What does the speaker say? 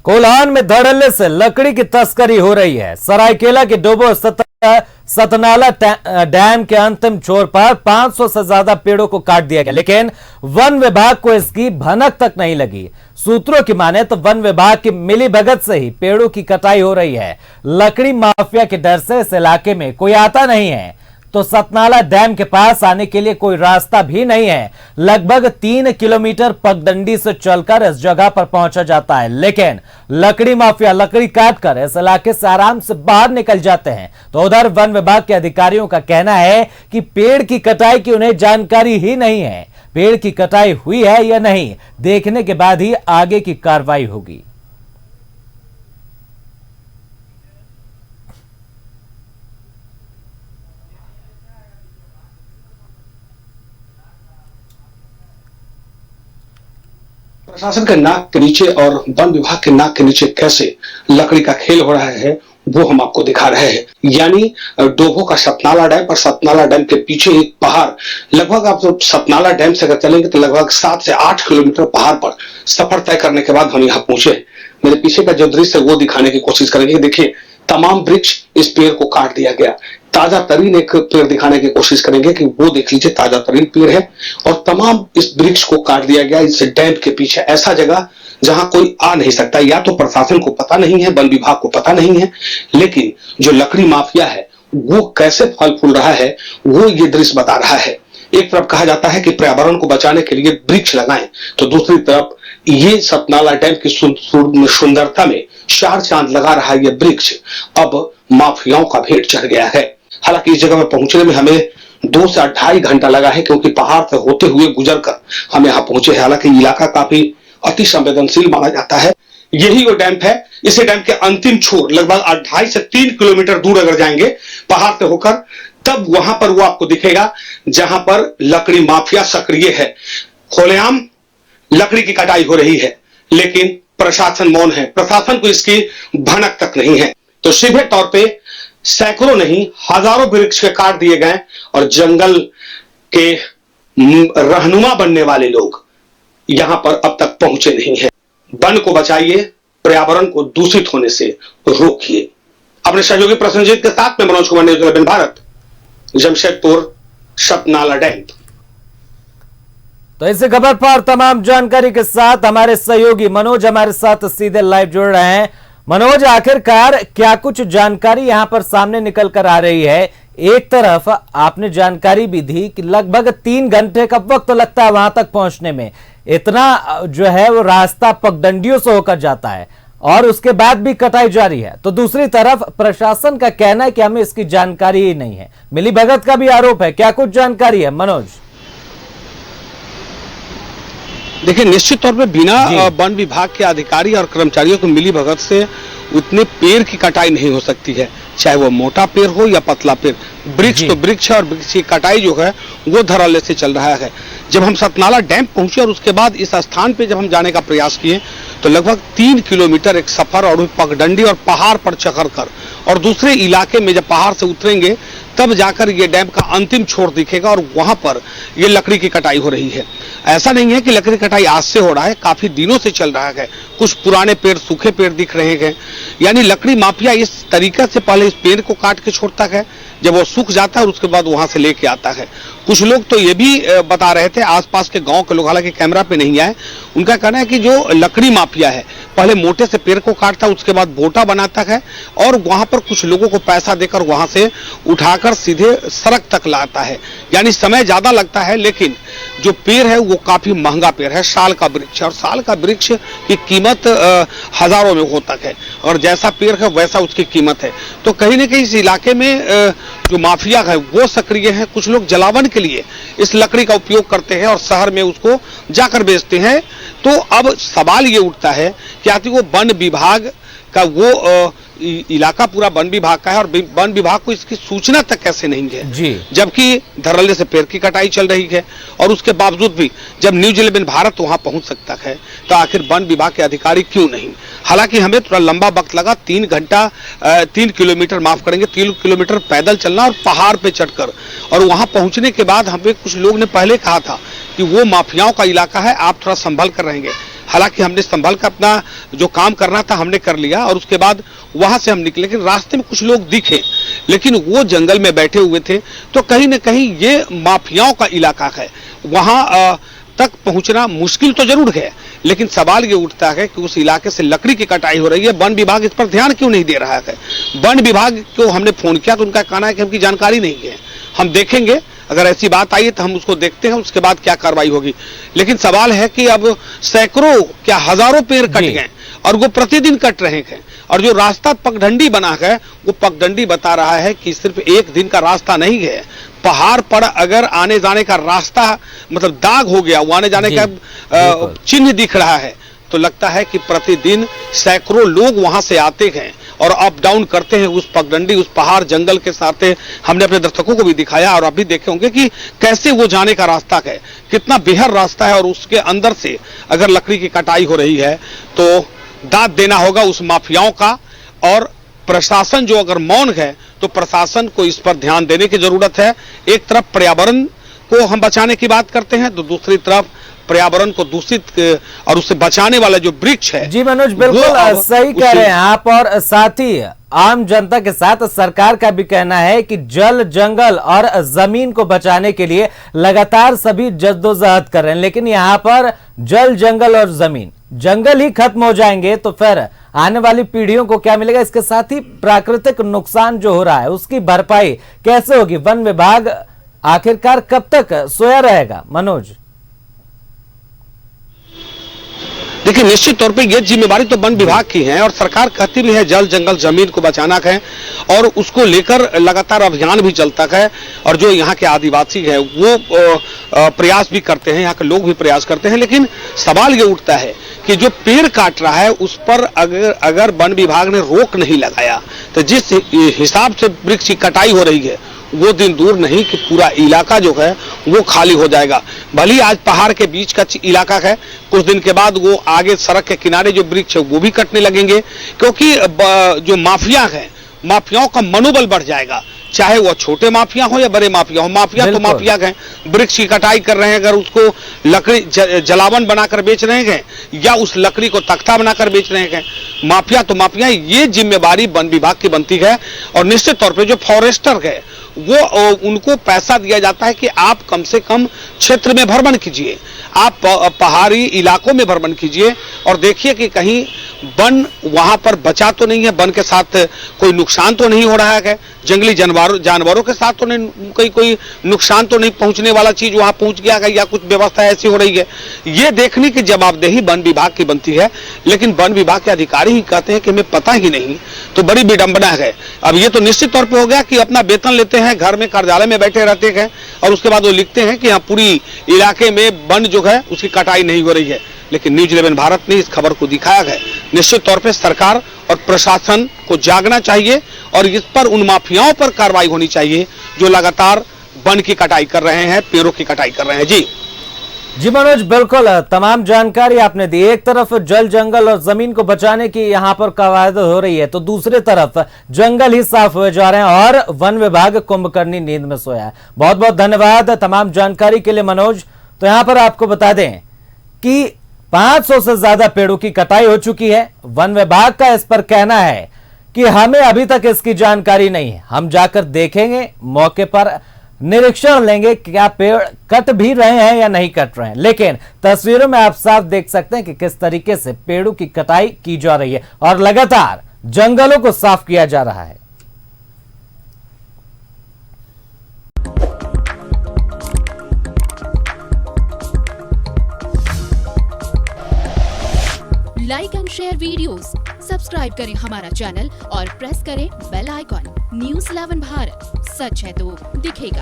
कोल्हान में धड़ल्ले से लकड़ी की तस्करी हो रही है। सरायकेला के डोबो सतनाला डैम के अंतिम छोर पर 500 से ज्यादा पेड़ों को काट दिया गया, लेकिन वन विभाग को इसकी भनक तक नहीं लगी। सूत्रों की माने तो वन विभाग की मिलीभगत से ही पेड़ों की कटाई हो रही है। लकड़ी माफिया के डर से इस इलाके में कोई आता नहीं है, तो सतनाला डैम के पास आने के लिए कोई रास्ता भी नहीं है। लगभग 3 किलोमीटर पगडंडी से चलकर इस जगह पर पहुंचा जाता है, लेकिन लकड़ी माफिया लकड़ी काटकर इस इलाके से आराम से बाहर निकल जाते हैं। तो उधर वन विभाग के अधिकारियों का कहना है कि पेड़ की कटाई की उन्हें जानकारी ही नहीं है। पेड़ की कटाई हुई है या नहीं, देखने के बाद ही आगे की कार्रवाई होगी। प्रशासन के नाक के नीचे और वन विभाग के नाक के नीचे कैसे लकड़ी का खेल हो रहा है वो हम आपको दिखा रहे हैं। यानी डोभो का सतनाला डैम और सतनाला डैम के पीछे एक पहाड़, लगभग आप तो सतनाला डैम से अगर चलेंगे तो लगभग 7 से 8 किलोमीटर पहाड़ पर सफर तय करने के बाद हम यहाँ पहुंचे। मेरे पीछे का जो दृश्य है वो दिखाने की कोशिश करेंगे। देखिए, तमाम वृक्ष इस पेड़ को काट दिया गया। ताजा तरीन एक पेड़ दिखाने की कोशिश करेंगे कि वो देख लीजिए, ताजा तरीन पेड़ है और तमाम इस वृक्ष को काट दिया गया इस डैम के पीछे। ऐसा जगह जहां कोई आ नहीं सकता, या तो प्रशासन को पता नहीं है, वन विभाग को पता नहीं है, लेकिन जो लकड़ी माफिया है वो कैसे फल फूल रहा है वो ये दृश्य बता रहा है। एक तरफ कहा जाता है कि पर्यावरण को बचाने के लिए वृक्ष लगाएं, तो दूसरी तरफ ये सतनाला डैम की सुंदरता में 4 चांद लगा रहा है। ये वृक्ष अब माफियाओं का भेंट चढ़ गया है। हालांकि इस जगह पर पहुंचने में हमें 2 से 2.5 घंटा लगा है, क्योंकि पहाड़ से होते हुए गुजरकर हम यहाँ पहुंचे हैं। हालांकि इलाका काफी अति संवेदनशील माना जाता है। यही वो डैम है। इस डैम के अंतिम छोर लगभग 2.5 से 3 किलोमीटर दूर अगर जाएंगे पहाड़ से होकर, तब वहां पर वो आपको दिखेगा जहां पर लकड़ी माफिया सक्रिय है। खुलेआम लकड़ी की कटाई हो रही है, लेकिन प्रशासन मौन है। प्रशासन को इसकी भनक तक नहीं है। तो सीधे तौर पे सैकड़ों नहीं हजारों वृक्ष के काट दिए गए और जंगल के रहनुमा बनने वाले लोग यहां पर अब तक पहुंचे नहीं हैं। वन को बचाइए, पर्यावरण को दूषित होने से रोकिए। अपने सहयोगी प्रसन्नजीत के साथ में मनोज कुमार, न्यूज़ 11 भारत, जमशेदपुर, सतनाला डैम। तो इस खबर पर तमाम जानकारी के साथ हमारे सहयोगी मनोज हमारे साथ सीधे लाइव जुड़ रहे हैं। मनोज, आखिरकार क्या कुछ जानकारी यहां पर सामने निकल कर आ रही है? एक तरफ आपने जानकारी भी दी कि लगभग 3 घंटे का वक्त लगता है वहां तक पहुंचने में। इतना जो है वो रास्ता पगडंडियों से होकर जाता है और उसके बाद भी कटाई जारी है। तो दूसरी तरफ प्रशासन का कहना है कि हमें इसकी जानकारी ही नहीं है। मिलीभगत का भी आरोप है। क्या कुछ जानकारी है मनोज? देखिए, निश्चित तौर पे बिना वन विभाग के अधिकारी और कर्मचारियों को मिलीभगत से उतने पेड़ की कटाई नहीं हो सकती है, चाहे वो मोटा पेड़ हो या पतला पेड़। वृक्ष तो वृक्ष है और वृक्ष की कटाई जो है वो धड़ल्ले से चल रहा है। जब हम सतनाला डैम पहुंचे और उसके बाद इस स्थान पे जब हम जाने का प्रयास किए तो लगभग 3 किलोमीटर एक सफर और पगडंडी और पहाड़ पर चढ़ कर और दूसरे इलाके में जब पहाड़ से उतरेंगे तब जाकर ये डैम का अंतिम छोर दिखेगा और वहां पर ये लकड़ी की कटाई हो रही है। ऐसा नहीं है कि लकड़ी कटाई आज से हो रहा है, काफी दिनों से चल रहा है। कुछ पुराने पेड़, सूखे पेड़ दिख रहे हैं। यानी लकड़ी माफिया इस तरीके से पहले इस पेड़ को काट के छोड़ता है, जब वो सूख जाता है और उसके बाद वहां से लेके आता है। कुछ लोग तो ये भी बता रहे थे, आसपास के गांव के लोग, हालांकि कैमरा पे नहीं आए, उनका कहना है कि जो लकड़ी माफिया है पहले मोटे से पेड़ को काटता है, उसके बाद बोटा बनाता है और वहां पर कुछ लोगों को पैसा देकर वहां से उठाकर सीधे सड़क तक लाता है। यानी समय ज्यादा लगता है, लेकिन जो पेड़ है वो काफी महंगा पेड़ है, साल का वृक्ष है और साल का वृक्ष की कीमत हजारों में हो तक है और जैसा पेड़ है वैसा उसकी कीमत है। तो कहीं ना कहीं इस इलाके में जो माफिया है वो सक्रिय है। कुछ लोग जलावन के लिए इस लकड़ी का उपयोग करते हैं और शहर में उसको जाकर बेचते हैं। तो अब सवाल ये उठता है कि आखिर वो वन विभाग का वो इलाका पूरा वन विभाग का है और वन विभाग को इसकी सूचना तक कैसे नहीं है जी, जबकि धड़ल्ले से पेड़ की कटाई चल रही है। और उसके बावजूद भी जब न्यूज़ 11 भारत वहां पहुंच सकता है तो आखिर वन विभाग के अधिकारी क्यों नहीं? हालांकि हमें थोड़ा लंबा वक्त लगा, 3 किलोमीटर, माफ करेंगे 3 किलोमीटर पैदल चलना और पहाड़ पे चढ़कर, और वहां पहुंचने के बाद हमें कुछ लोग ने पहले कहा था कि वो माफियाओं का इलाका है, आप थोड़ा संभल कर रहेंगे। हालांकि हमने संभल कर अपना जो काम करना था हमने कर लिया और उसके बाद वहां से हम निकले, लेकिन रास्ते में कुछ लोग दिखे, लेकिन वो जंगल में बैठे हुए थे। तो कहीं ना कहीं ये माफियाओं का इलाका है, वहां तक पहुंचना मुश्किल तो जरूर है, लेकिन सवाल ये उठता है कि उस इलाके से लकड़ी की कटाई हो रही है, वन विभाग इस पर ध्यान क्यों नहीं दे रहा है। वन विभाग को हमने फोन किया तो उनका कहना है कि हमकी जानकारी नहीं है, हम देखेंगे, अगर ऐसी बात आई तो हम उसको देखते हैं, उसके बाद क्या कार्रवाई होगी। लेकिन सवाल है कि अब सैकड़ों क्या हजारों पेड़ कट गए और वो प्रतिदिन कट रहे हैं, और जो रास्ता पगडंडी बना है वो पगडंडी बता रहा है कि सिर्फ एक दिन का रास्ता नहीं है, पहाड़ पर अगर आने जाने का रास्ता मतलब दाग हो गया, वो आने जाने का चिन्ह दिख रहा है, तो लगता है कि प्रतिदिन सैकड़ों लोग वहां से आते हैं और अप डाउन करते हैं उस पगडंडी, उस पहाड़ जंगल के साथ। हमने अपने दर्शकों को भी दिखाया और अभी देखे होंगे कि कैसे वो जाने का रास्ता है, कितना बेहद रास्ता है, और उसके अंदर से अगर लकड़ी की कटाई हो रही है तो दाद देना होगा उस माफियाओं का। और प्रशासन जो अगर मौन है तो प्रशासन को इस पर ध्यान देने की जरूरत है। एक तरफ पर्यावरण को हम बचाने की बात करते हैं तो दूसरी तरफ पर्यावरण को दूषित और उससे बचाने वाला जो वृक्ष है। जी मनोज, बिल्कुल सही कह रहे हैं आप, और साथ ही आम जनता के साथ सरकार का भी कहना है कि जल, जंगल और जमीन को बचाने के लिए लगातार सभी जद्दोजहद कर रहे हैं, लेकिन यहाँ पर जल, जंगल और जमीन, जंगल ही खत्म हो जाएंगे तो फिर आने वाली पीढ़ियों को क्या मिलेगा। इसके साथ ही प्राकृतिक नुकसान जो हो रहा है उसकी भरपाई कैसे होगी। वन विभाग आखिरकार कब तक सोया रहेगा मनोज? देखिए, निश्चित तौर पे ये जिम्मेवारी तो वन विभाग की है और सरकार कहती भी है जल, जंगल, जमीन को बचाना है और उसको लेकर लगातार अभियान भी चलता है। और जो यहाँ के आदिवासी है वो प्रयास भी करते हैं, यहाँ के लोग भी प्रयास करते हैं, लेकिन सवाल ये उठता है कि जो पेड़ काट रहा है उस पर अगर वन विभाग ने रोक नहीं लगाया तो जिस हिसाब से वृक्ष की कटाई हो रही है वो दिन दूर नहीं कि पूरा इलाका जो है वो खाली हो जाएगा। भले ही आज पहाड़ के बीच का इलाका है, कुछ दिन के बाद वो आगे सड़क के किनारे जो वृक्ष है वो भी कटने लगेंगे, क्योंकि जो माफिया है, माफियाओं का मनोबल बढ़ जाएगा, चाहे वो छोटे माफिया हो या बड़े माफिया हो। माफिया तो माफिया हैं, वृक्ष की कटाई कर रहे हैं, अगर उसको लकड़ी जलावन बनाकर बेच रहे हैं या उस लकड़ी को तख्ता बनाकर बेच रहे हैं, माफिया तो माफिया। ये जिम्मेवारी वन विभाग की बनती है और निश्चित तौर पे जो फॉरेस्टर है वो उनको पैसा दिया जाता है कि आप कम से कम क्षेत्र में भ्रमण कीजिए, आप पहाड़ी इलाकों में भ्रमण कीजिए और देखिए कि कहीं वन वहां पर बचा तो नहीं है, वन के साथ कोई नुकसान तो नहीं हो रहा है, जंगली जानवरों के साथ तो नहीं कोई नुकसान तो नहीं पहुंचने वाला चीज वहां पहुंच गया है या कुछ व्यवस्था ऐसी हो रही है। ये देखने की जवाबदेही वन विभाग की बनती है, लेकिन वन विभाग के अधिकारी ही कहते हैं कि हमें पता ही नहीं, तो बड़ी विडंबना है। अब ये तो निश्चित तौर पर हो गया कि अपना वेतन लेते हैं, घर में कार्यालय में बैठे रहते हैं और उसके बाद वो लिखते हैं कि यहाँ पूरी इलाके में वन जो है उसकी कटाई नहीं हो रही है, लेकिन न्यूज 11 भारत ने इस खबर को दिखाया है। निश्चित तौर पे सरकार और प्रशासन को जागना चाहिए और इस पर उन माफियाओं पर कार्रवाई होनी चाहिए जो लगातार वन की कटाई कर रहे हैं, पेड़ों की कटाई कर रहे हैं। जी मनोज, बिल्कुल तमाम जानकारी आपने दी। एक तरफ जल, जंगल और जमीन को बचाने की यहाँ पर कवायद हो रही है तो दूसरी तरफ जंगल ही साफ हुए जा रहे हैं और वन विभाग कुंभकर्णी नींद में सोया है। बहुत बहुत धन्यवाद तमाम जानकारी के लिए मनोज। तो यहाँ पर आपको बता दें कि 500 से ज्यादा पेड़ों की कटाई हो चुकी है। वन विभाग का इस पर कहना है कि हमें अभी तक इसकी जानकारी नहीं है, हम जाकर देखेंगे, मौके पर निरीक्षण लेंगे क्या पेड़ कट भी रहे हैं या नहीं कट रहे हैं। लेकिन तस्वीरों में आप साफ देख सकते हैं कि किस तरीके से पेड़ों की कटाई की जा रही है और लगातार जंगलों को साफ किया जा रहा है। Like and share videos, subscribe करें हमारा चैनल और प्रेस करें बेल आइकॉन। न्यूज़ 11 भारत, सच है तो दिखेगा।